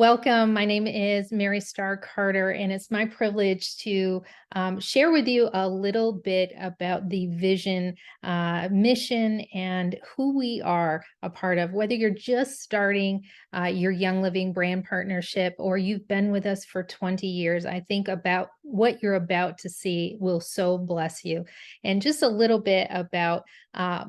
Welcome. My name is Mary Starr Carter, and it's my privilege to share with you a little bit about the vision, mission, and who we are a part of. Whether you're just starting your Young Living brand partnership or you've been with us for 20 years, I think about what you're about to see will so bless you. And just a little bit about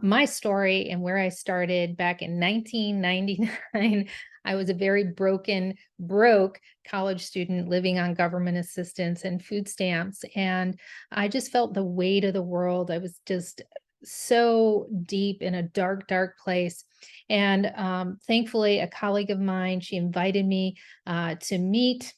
my story and where I started back in 1999. I was a very broke college student living on government assistance and food stamps. And I just felt the weight of the world. I was just so deep in a dark place. And thankfully, a colleague of mine, she invited me to meet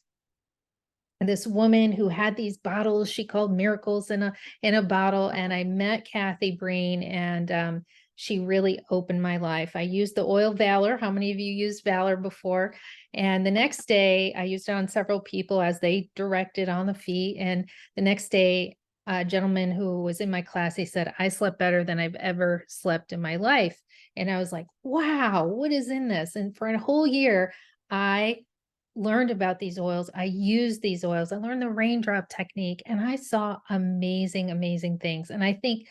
this woman who had these bottles she called miracles in a bottle, and I met Kathy Breen, and she really opened my life. I used the oil Valor. How many of you used Valor before? And the next day I used it on several people as they directed on the feet, and the next day a gentleman who was in my class, he said, I slept better than I've ever slept in my life. And I was like, wow, what is in this? And for a whole year I learned about these oils. I used these oils. I learned the raindrop technique, and I saw amazing things. And I think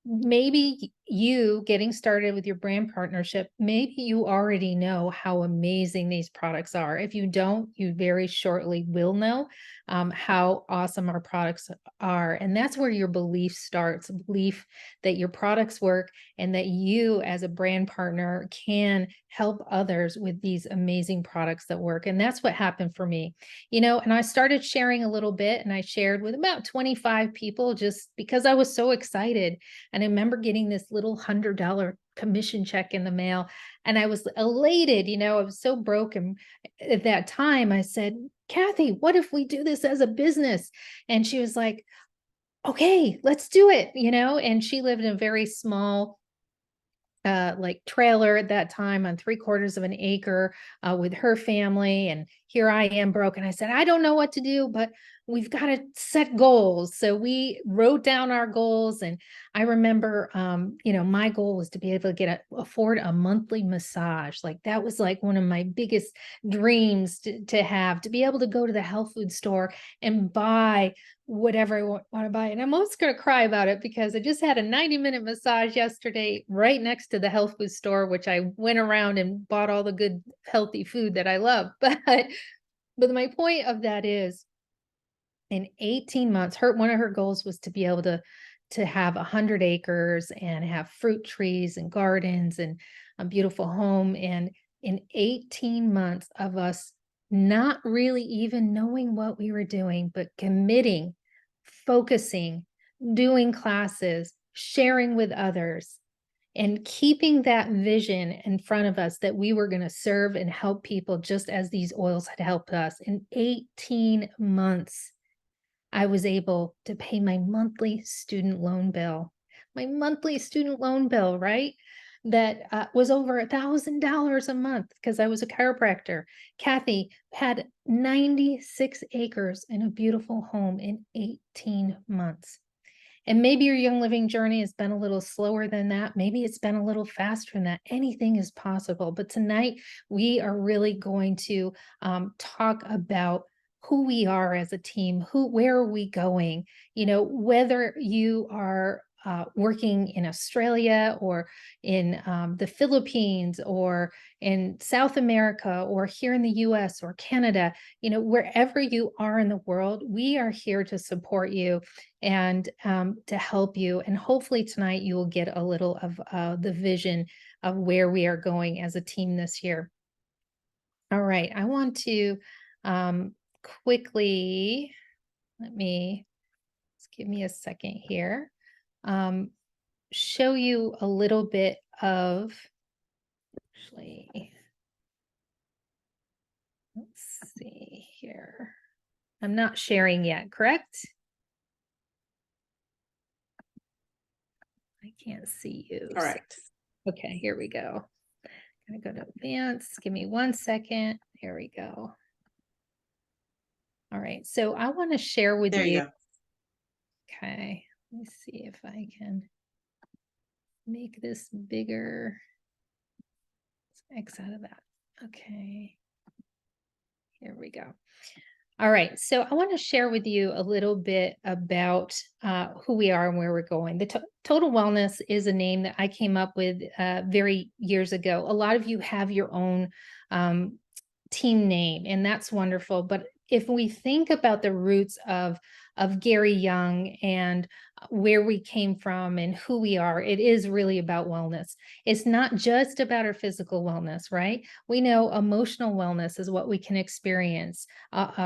maybe you getting started with your brand partnership, maybe you already know how amazing these products are. If you don't, you very shortly will know how awesome our products are. And that's where your belief starts, belief that your products work and that you as a brand partner can help others with these amazing products that work. And that's what happened for me, and I started sharing a little bit, and I shared with about 25 people just because I was so excited. And I remember getting this little $100 commission check in the mail, and I was elated. I was so broken at that time. I said, Kathy, what if we do this as a business? And she was like, okay, let's do it. And she lived in a very small like trailer at that time on 3/4 of an acre with her family. And here I am broke. And I said, I don't know what to do, but we've got to set goals. So we wrote down our goals. And I remember, my goal was to be able to afford a monthly massage. Like that was like one of my biggest dreams to have, to be able to go to the health food store and buy whatever I want to buy. And I'm almost going to cry about it because I just had a 90-minute massage yesterday right next to the health food store, which I went around and bought all the good healthy food that I love. But my point of that is, in 18 months, one of her goals was to be able to have 100 acres and have fruit trees and gardens and a beautiful home. And in 18 months of us not really even knowing what we were doing, but committing, focusing, doing classes, sharing with others, and keeping that vision in front of us that we were going to serve and help people just as these oils had helped us. In 18 months, I was able to pay my monthly student loan bill. My monthly student loan bill, right? That was over $1,000 a month because I was a chiropractor. Kathy had 96 acres and a beautiful home in 18 months. And maybe your Young Living journey has been a little slower than that. Maybe it's been a little faster than that. Anything is possible. But tonight, we are really going to talk about who we are as a team, where are we going? Whether you are working in Australia or in the Philippines or in South America or here in the US or Canada, wherever you are in the world, we are here to support you and to help you. And hopefully tonight you will get a little of the vision of where we are going as a team this year. All right, I want to quickly, give me a second here, show you a little bit of, actually, let's see here. I'm not sharing yet, correct? I can't see you. Correct. Okay, here we go. I'm gonna go to advanced. Give me 1 second. Here we go. All right, so I want to share with There you you. go. Okay, let me see if I can make this bigger. Let's X out of that. Okay. Here we go. All right. So I want to share with you a little bit about who we are and where we're going. The Total Wellness is a name that I came up with very years ago. A lot of you have your own um, team name, and that's wonderful. But if we think about the roots of Gary Young and where we came from and who we are, it is really about wellness. It's not just about our physical wellness, right? We know emotional wellness is what we can experience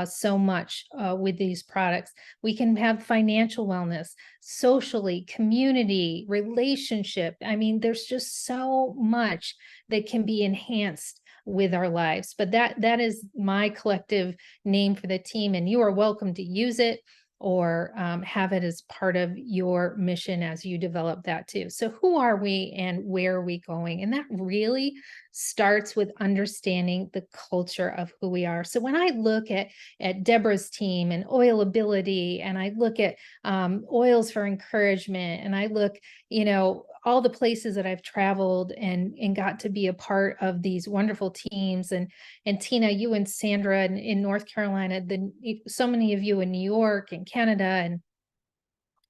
so much with these products. We can have financial wellness, socially, community, relationship. I mean, there's just so much that can be enhanced with our lives. But that is my collective name for the team, and you are welcome to use it or have it as part of your mission as you develop that too. So who are we and where are we going? And that really starts with understanding the culture of who we are. So when I look at Deborah's team and Oilability, and I look at Oils for Encouragement, and I look, all the places that I've traveled and got to be a part of these wonderful teams, and Tina, you and Sandra in North Carolina, so many of you in New York and Canada and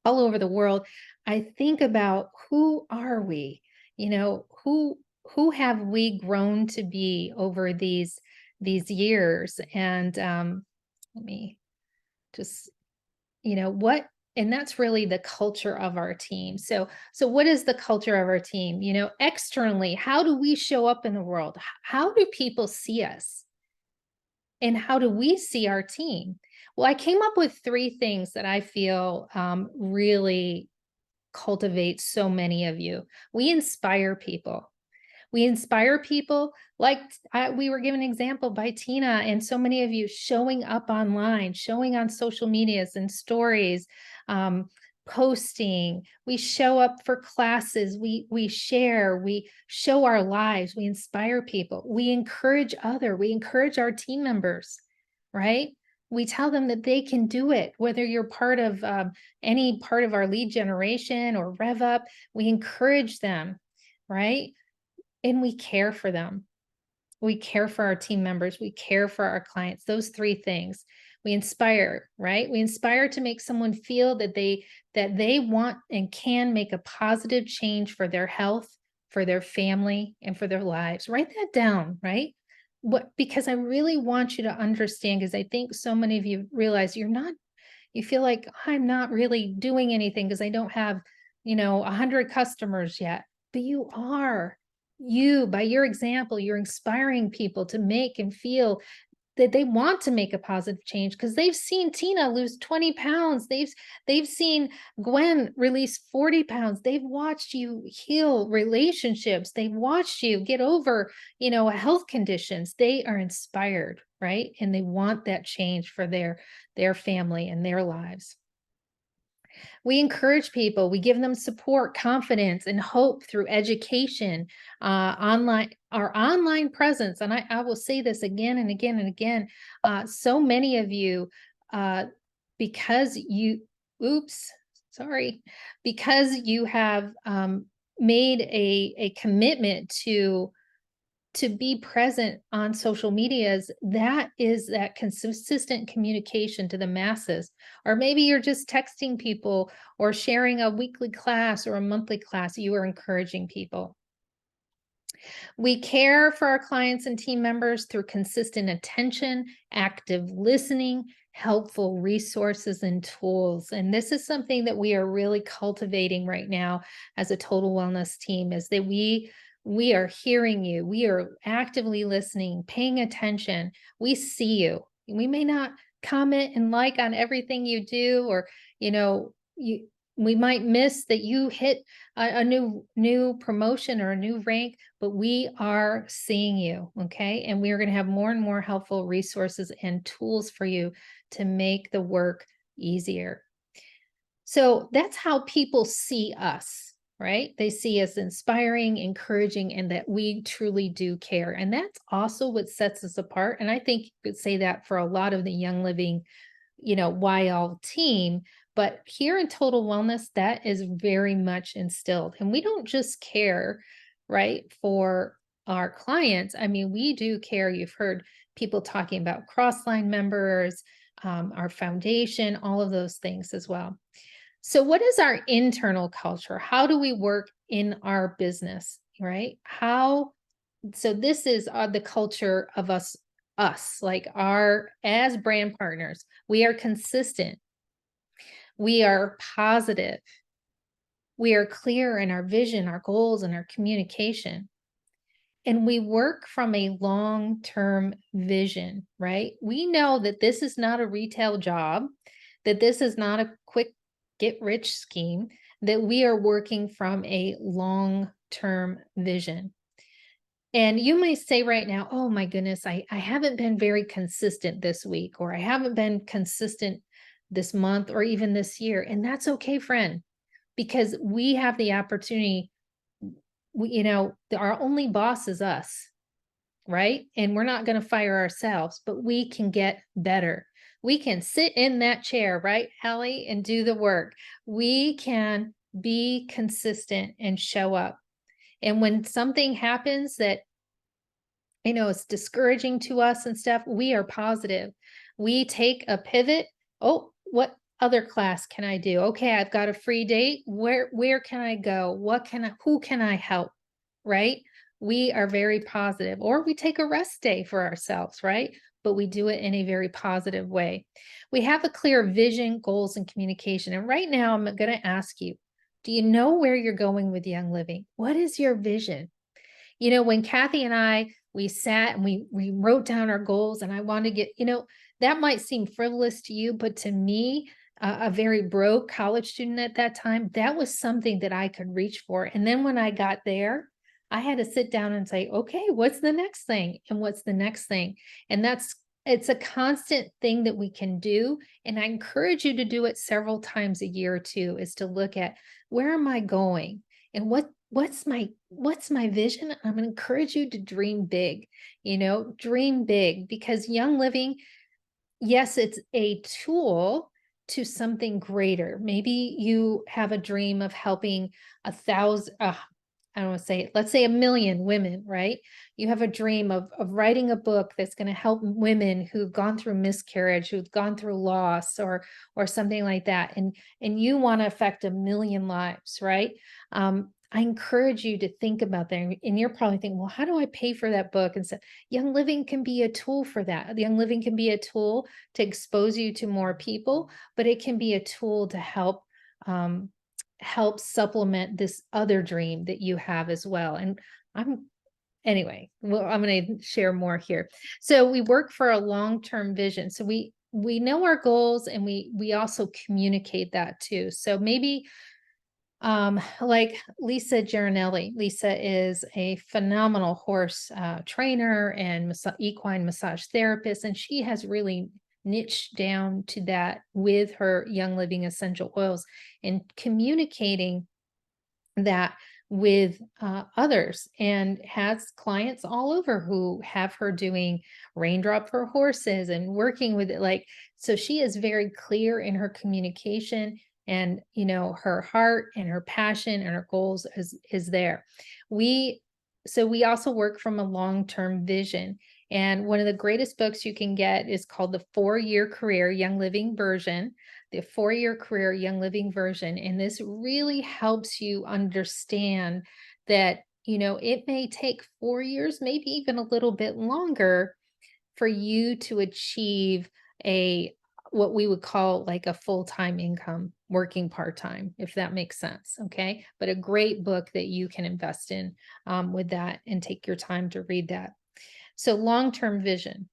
all over the world. I think about who are we? Who have we grown to be over these years? And let me just, what, and that's really the culture of our team. So what is the culture of our team? Externally, how do we show up in the world? How do people see us? And how do we see our team? Well, I came up with 3 things that I feel really cultivate so many of you. We inspire people. We inspire people like we were given an example by Tina and so many of you showing up online, showing on social medias and stories, posting. We show up for classes. We share. We show our lives. We inspire people. We encourage We encourage our team members, right? We tell them that they can do it, whether you're part of any part of our lead generation or rev up. We encourage them, right? And we care for them. We care for our team members. We care for our clients. Those 3 things. We inspire, right? We inspire to make someone feel that they want and can make a positive change for their health, for their family, and for their lives. Write that down, right? Because I really want you to understand, because I think so many of you realize you feel like I'm not really doing anything because I don't have, 100 customers yet, but you are. By your example, you're inspiring people to make and feel that they want to make a positive change because they've seen Tina lose 20 pounds. They've seen Gwen release 40 pounds. They've watched you heal relationships. They've watched you get over, health conditions. They are inspired, right? And they want that change for their family and their lives. We encourage people, we give them support, confidence, and hope through education, our online presence. And I will say this again and again and again. So many of you, because you, oops, sorry, because you have made a commitment to be present on social medias, that is that consistent communication to the masses. Or maybe you're just texting people or sharing a weekly class or a monthly class. You are encouraging people. We care for our clients and team members through consistent attention, active listening, helpful resources and tools. And this is something that we are really cultivating right now as a Total Wellness team, is that we are hearing you. We are actively listening, paying attention. We see you. We may not comment and like on everything you do, or, we might miss that you hit a new promotion or a new rank, but we are seeing you. Okay. And we are going to have more and more helpful resources and tools for you to make the work easier. So that's how people see us. Right? They see us inspiring, encouraging, and that we truly do care. And that's also what sets us apart. And I think you could say that for a lot of the Young Living, YL team. But here in Total Wellness, that is very much instilled. And we don't just care, right, for our clients, I mean, we do care. You've heard people talking about cross-line members, our foundation, all of those things as well. So, what is our internal culture? How do we work in our business, right? So this is the culture of us, like our, as brand partners, we are consistent, we are positive, we are clear in our vision, our goals, and our communication. And we work from a long-term vision, right? We know that this is not a retail job, that this is not a quick get rich scheme, that we are working from a long-term vision. And you may say right now, oh my goodness, I haven't been very consistent this week, or I haven't been consistent this month, or even this year. And that's okay, friend, because we have the opportunity. Our only boss is us, right? And we're not going to fire ourselves, but we can get better. We can sit in that chair, right, Allie, and do the work. We can be consistent and show up. And when something happens that, it's discouraging to us and stuff, we are positive. We take a pivot. Oh, what other class can I do? Okay, I've got a free date. Where can I go? Who can I help? Right? We are very positive. Or we take a rest day for ourselves, right? But we do it in a very positive way. We have a clear vision, goals, and communication. And right now, I'm going to ask you, do you know where you're going with Young Living? What is your vision? When Kathy and I, we sat and we wrote down our goals, and I want to get, that might seem frivolous to you, but to me, a very broke college student at that time, that was something that I could reach for. And then when I got there, I had to sit down and say, okay, what's the next thing? And what's the next thing? And it's a constant thing that we can do. And I encourage you to do it several times a year too, is to look at, where am I going? And what's my vision? I'm going to encourage you to dream big, dream big, because Young Living, yes, it's a tool to something greater. Maybe you have a dream of helping 1,000, I don't want to say it, let's say 1,000,000 women, right? You have a dream of writing a book that's going to help women who've gone through miscarriage, who've gone through loss, or something like that. And you want to affect 1,000,000 lives, right? I encourage you to think about that. And you're probably thinking, well, how do I pay for that book? And so Young Living can be a tool for that. Young Living can be a tool to expose you to more people, but it can be a tool to help supplement this other dream that you have as well. And anyway, well, I'm going to share more here. So we work for a long-term vision. So we know our goals, and we also communicate that too. So maybe like Lisa Giranelli. Lisa is a phenomenal horse trainer and equine massage therapist, and she has really niched down to that with her Young Living essential oils, and communicating that with others, and has clients all over who have her doing Raindrop for Horses and working with it. Like, so she is very clear in her communication, and her heart and her passion and her goals is there. So we also work from a long-term vision. And one of the greatest books you can get is called The 4-Year Career Young Living Version, the 4-Year Career Young Living Version. And this really helps you understand that, it may take 4 years, maybe even a little bit longer, for you to achieve what we would call like a full-time income, working part-time, if that makes sense. Okay. But a great book that you can invest in with that, and take your time to read that. So long-term vision.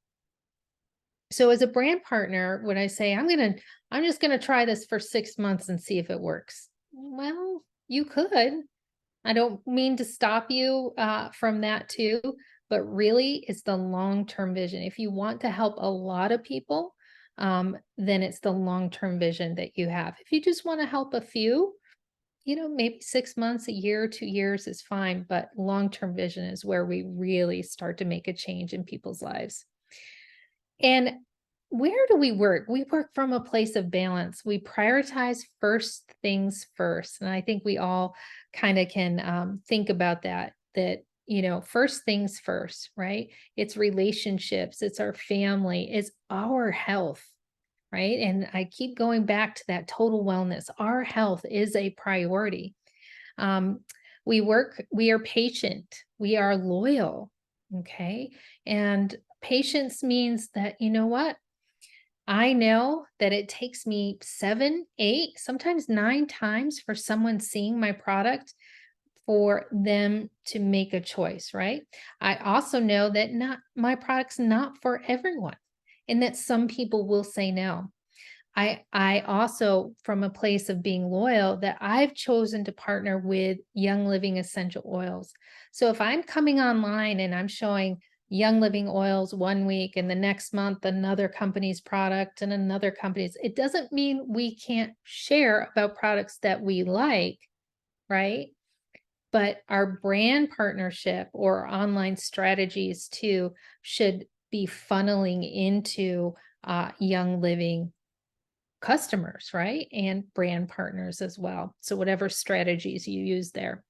So as a brand partner, when I say, I'm just going to try this for 6 months and see if it works. Well, you could. I don't mean to stop you from that too, but really it's the long-term vision. If you want to help a lot of people, then it's the long-term vision that you have. If you just want to help a few, maybe 6 months, a year, 2 years is fine, but long-term vision is where we really start to make a change in people's lives. And where do we work? We work from a place of balance. We prioritize first things first. And I think we all kind of can think about that, first things first, right? It's relationships, it's our family, it's our health, right? And I keep going back to that total wellness. Our health is a priority. Um, we are patient, we are loyal. Okay. And patience means that, you know what? I know that it takes me 7, 8, sometimes 9 times for someone seeing my product for them to make a choice, right? I also know that not my product's not for everyone and that some people will say no. I also, from a place of being loyal, that I've chosen to partner with Young Living essential oils. So if I'm coming online and I'm showing Young Living oils one week and the next month another company's product and another company's, it doesn't mean we can't share about products that we like, right? But our brand partnership or online strategies too should be funneling into Young Living customers, right? And brand partners as well. So whatever strategies you use there.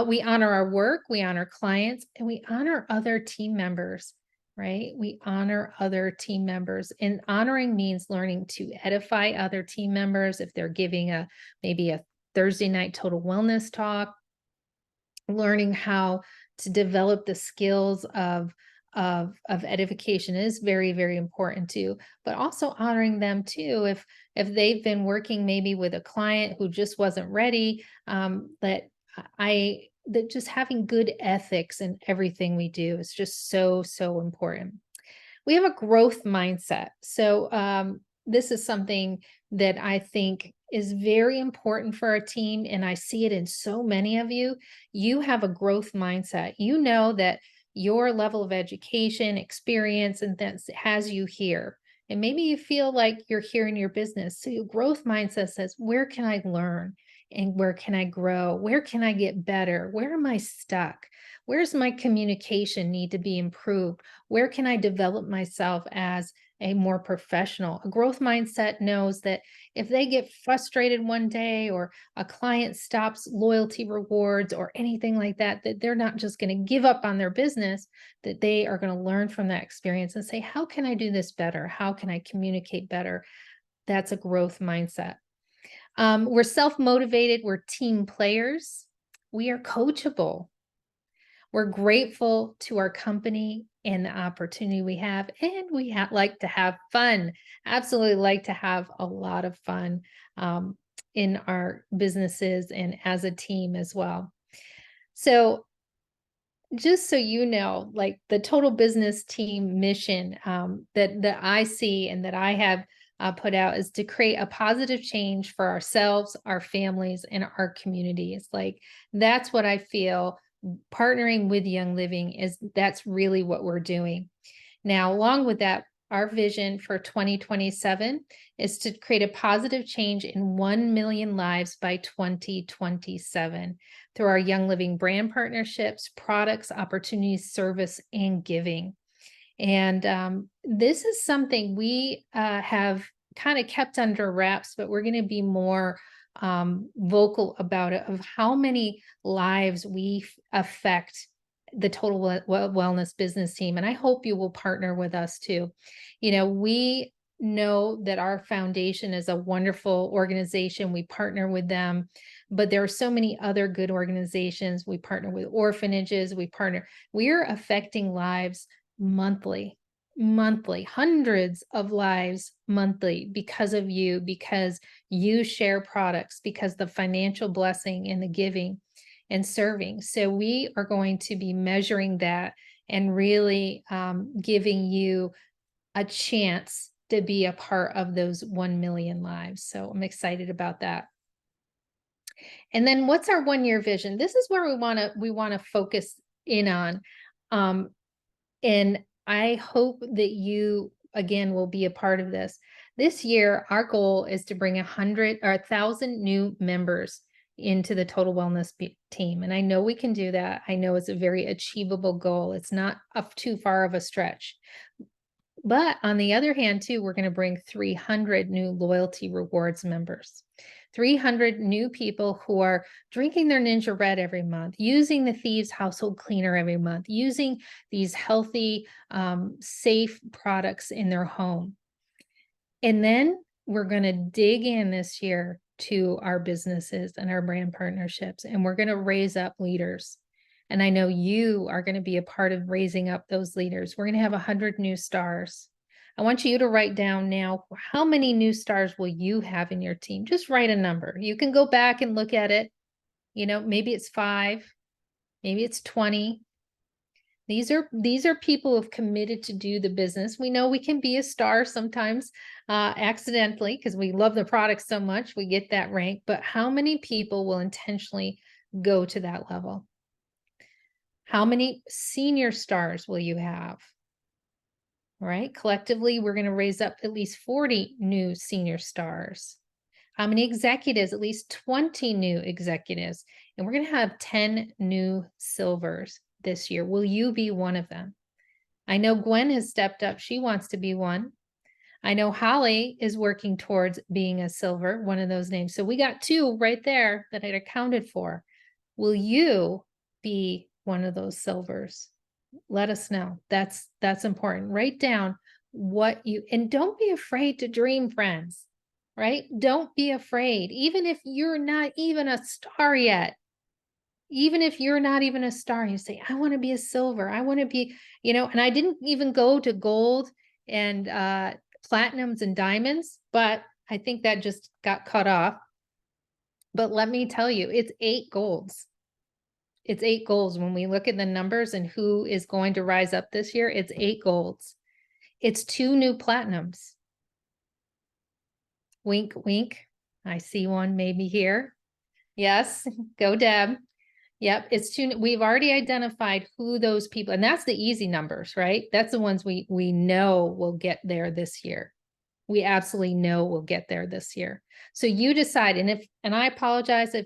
We honor our work, we honor clients, and we honor other team members, right? We honor other team members. And honoring means learning to edify other team members if they're giving maybe a Thursday night total wellness talk, learning how to develop the skills of edification is very, very important too, but also honoring them too if they've been working maybe with a client who just wasn't ready, that just having good ethics in everything we do is just so, so important. We have a growth mindset. So this is something that I think is very important for our team. And I see it in so many of you. You have a growth mindset. You know that your level of education, experience, and that has you here. And maybe you feel like you're here in your business. So your growth mindset says, where can I learn? And where can I grow? Where can I get better? Where am I stuck? Where's my communication need to be improved? Where can I develop myself as a more professional? A growth mindset knows that if they get frustrated one day or a client stops loyalty rewards or anything like that, that they're not just going to give up on their business, that they are going to learn from that experience and say, how can I do this better? How can I communicate better? That's a growth mindset. We're self-motivated. We're team players. We are coachable. We're grateful to our company and the opportunity we have, and we like to have fun. Absolutely like to have a lot of fun in our businesses and as a team as well. So just so you know, like the total business team mission that I see and that I have put out is to create a positive change for ourselves, our families, and our communities. Like that's what I feel partnering with Young Living is. That's really what we're doing. Now, along with that, our vision for 2027 is to create a positive change in 1 million lives by 2027 through our Young Living brand partnerships, products, opportunities, service, and giving. And this is something we have kind of kept under wraps, but we're going to be more vocal about it, of how many lives we affect the total wellness business team. And I hope you will partner with us too. We know that our foundation is a wonderful organization. We partner with them, but there are so many other good organizations. We partner with orphanages. We're affecting lives monthly, hundreds of lives monthly because of you, because you share products, because the financial blessing and the giving and serving. So we are going to be measuring that and really giving you a chance to be a part of those 1 million lives. So I'm excited about that. And then what's our 1-year vision? This is where we want to focus in on. And I hope that you, again, will be a part of this. This year, our goal is to bring 100 or 1,000 new members into the total wellness team. And I know we can do that. I know it's a very achievable goal. It's not too far of a stretch. But on the other hand, too, we're going to bring 300 new loyalty rewards members. 300 new people who are drinking their Ninja Red every month, using the Thieves household cleaner every month, using these healthy, safe products in their home. And then we're going to dig in this year to our businesses and our brand partnerships, and we're going to raise up leaders. And I know you are going to be a part of raising up those leaders. We're going to have 100 new stars. I want you to write down now, how many new stars will you have in your team? Just write a number. You can go back and look at it. You know, maybe it's 5, maybe it's 20. These are people who've committed to do the business. We know we can be a star sometimes accidentally because we love the product so much, we get that rank, but how many people will intentionally go to that level? How many senior stars will you have? All right, collectively, we're going to raise up at least 40 new senior stars. How many executives? At least 20 new executives. And we're going to have 10 new silvers this year. Will you be one of them? I know Gwen has stepped up. She wants to be one. I know Holly is working towards being a silver, one of those names. So we got 2 right there that I accounted for. Will you be one of those silvers? Let us know. That's important. Write down what you, and don't be afraid to dream, friends, right? Don't be afraid. Even if you're not even a star yet, even if you're not even a star, you say, I want to be a silver. I want to be, and I didn't even go to gold and platinums and diamonds, but I think that just got cut off. But let me tell you, it's 8 golds. It's 8 golds. When we look at the numbers and who is going to rise up this year, it's 8 golds. It's 2 new platinums. Wink, wink. I see one maybe here. Yes, go Deb. Yep, it's 2. We've already identified who those people, and that's the easy numbers, right? That's the ones we know will get there this year. We absolutely know we'll get there this year. So you decide, and I apologize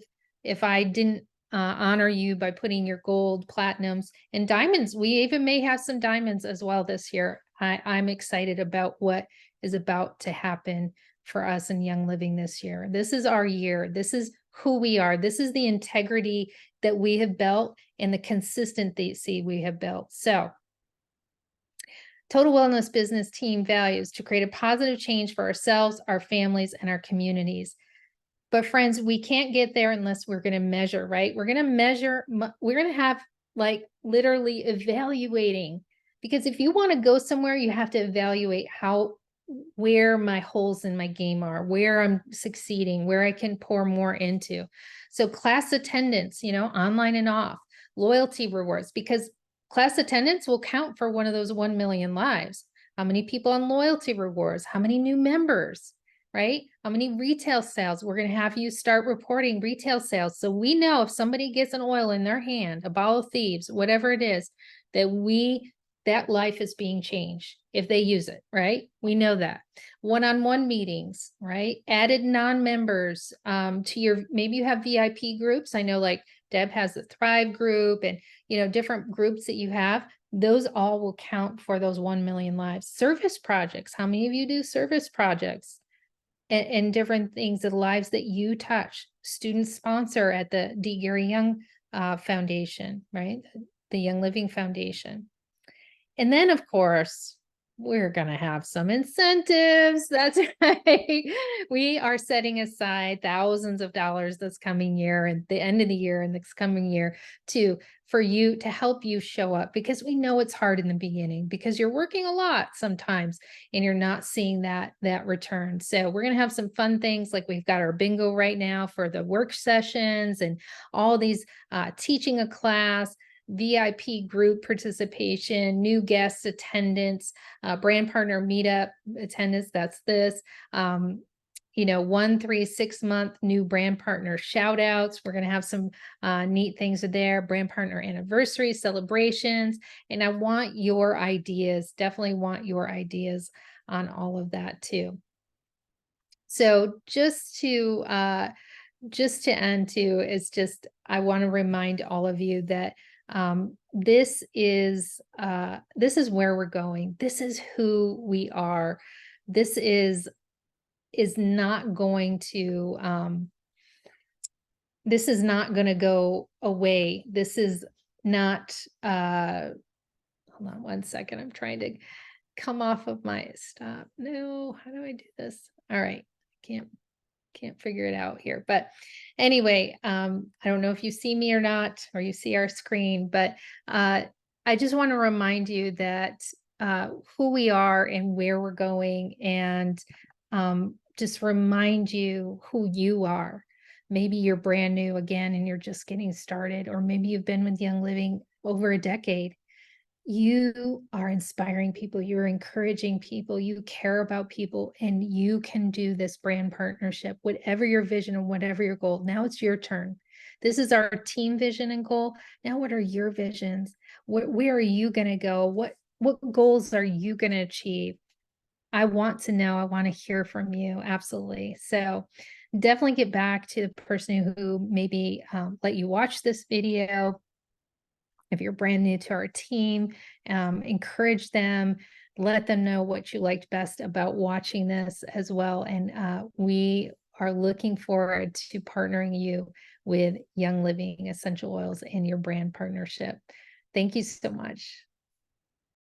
if I didn't honor you by putting your gold, platinums, and diamonds. We even may have some diamonds as well this year. I'm excited about what is about to happen for us in Young Living this year. This is our year. This is who we are. This is the integrity that we have built and the consistency we have built. So Total Wellness Business Team values to create a positive change for ourselves, our families, and our communities. But friends, we can't get there unless we're going to measure, right? We're going to measure, we're going to have like literally evaluating, because if you want to go somewhere, you have to evaluate where my holes in my game are, where I'm succeeding, where I can pour more into. So class attendance, online and off, loyalty rewards, because class attendance will count for one of those 1 million lives. How many people on loyalty rewards? How many new members? Right? How many retail sales? We're going to have you start reporting retail sales. So we know if somebody gets an oil in their hand, a bottle of Thieves, whatever it is, that life is being changed if they use it, right? We know that. One-on-one meetings, right? Added non-members to maybe you have VIP groups. I know like Deb has the Thrive group and, different groups that you have. Those all will count for those 1 million lives. Service projects. How many of you do service projects? And different things, the lives that you touch. Student sponsor at the D. Gary Young Foundation, right? The Young Living Foundation. And then, of course, we're going to have some incentives. That's right. We are setting aside thousands of dollars this coming year and the end of the year and this coming year for you to help you show up, because we know it's hard in the beginning because you're working a lot sometimes and you're not seeing that return. So we're going to have some fun things, like we've got our bingo right now for the work sessions and all these teaching a class, VIP group participation, new guest attendance, brand partner meetup attendance. That's this. 1, 3, 6 month new brand partner shout outs. We're going to have some neat things there, brand partner anniversary celebrations. And I want your ideas, definitely want your ideas on all of that too. So just to end too, is I want to remind all of you that this is where we're going. This is who we are. This is is not going to, this is not going to go away. This is not, hold on one second. I'm trying to come off of my stop. No, how do I do this? All right. Can't figure it out here. But anyway, I don't know if you see me or not, or you see our screen, but I just want to remind you that who we are and where we're going, and just remind you who you are. Maybe you're brand new again and you're just getting started, or maybe you've been with Young Living over a decade. You are inspiring people, you're encouraging people, you care about people, and you can do this brand partnership, whatever your vision and whatever your goal. Now it's your turn. This is our team vision and goal. Now, what are your visions? Where are you going to go? What goals are you going to achieve? I want to know. I want to hear from you. Absolutely. So definitely get back to the person who maybe let you watch this video. If you're brand new to our team, encourage them, let them know what you liked best about watching this as well. And we are looking forward to partnering you with Young Living Essential Oils in your brand partnership. Thank you so much.